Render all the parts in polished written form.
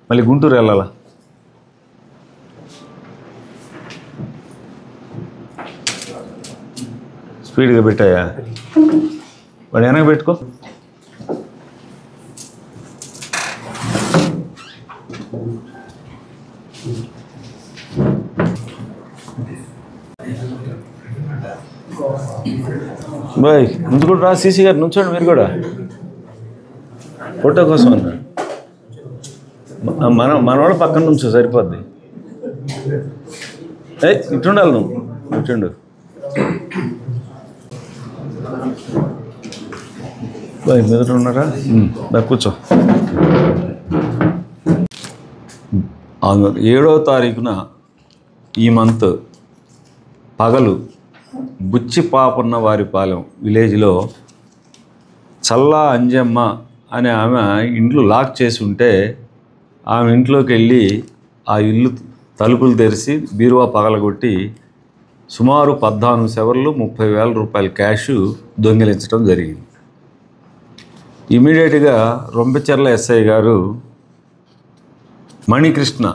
మళ్ళీ గుంటూరు వెళ్ళాలా. స్పీడ్గా పెట్టాయా? వాడు వెనక పెట్టుకో. బాయ్ ముందు కూడా రా. సీసీ గారు నుంచోండి మీరు కూడా, ఫోటో కోసం అన్నా. మనవాళ్ళ పక్కన నుంచో సరిపోద్ది. ఇటుండాలి నువ్వు, ఇటుండు. బాయ్ మీద ఉన్నారా? కూర్చో. 7వ తారీఖున ఈ మంత్ పగలు బుచ్చిపాపన్న వారిపాలెం విలేజ్లో చల్లా అంజమ్మ అనే ఆమె ఇంట్లో లాక్ చేసి ఉంటే ఆమె ఇంట్లోకి వెళ్ళి ఆ ఇల్లు తలుపులు తెరిచి బీరువా పగలగొట్టి సుమారు 14 సెవర్లు 30,000 రూపాయల క్యాష్ దొంగిలించడం జరిగింది. ఇమీడియట్గా రొంపిచెర్ల ఎస్ఐ గారు మణికృష్ణ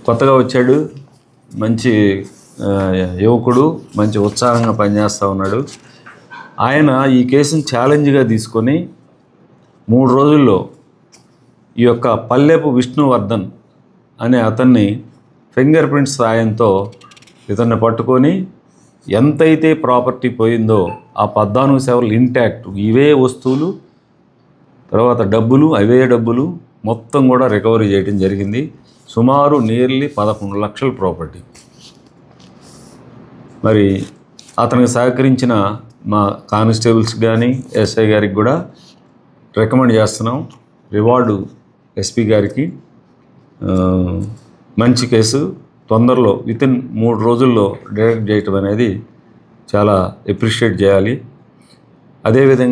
కొత్తగా వచ్చాడు, మంచి యువకుడు, మంచి ఉత్సాహంగా పనిచేస్తూ ఉన్నాడు. ఆయన ఈ కేసును ఛాలెంజ్గా తీసుకొని 3 రోజుల్లో ఈ యొక్క పల్లెపు విష్ణువర్ధన్ అనే అతన్ని ఫింగర్ ప్రింట్స్ సాయంతో ఇతన్ని పట్టుకొని ఎంతైతే ప్రాపర్టీ పోయిందో ఆ 14 సెవర్లు ఇంటాక్ట్, ఇవే వస్తువులు, తర్వాత డబ్బులు, అవే డబ్బులు మొత్తం కూడా రికవరీ చేయడం జరిగింది. సుమారు నియర్లీ 11 లక్షల ప్రాపర్టీ. మరి అతనికి సహకరించిన మా కానిస్టేబుల్స్ కానీ ఎస్ఐ గారికి కూడా రికమెండ్ చేస్తున్నాం. రివార్డు ఎస్పీ గారికి. మంచి కేసు తొందరలో వితిన్ 3 రోజుల్లో డైరెక్ట్ చేయటం అనేది చాలా అప్రిషియేట్ చేయాలి. అదేవిధంగా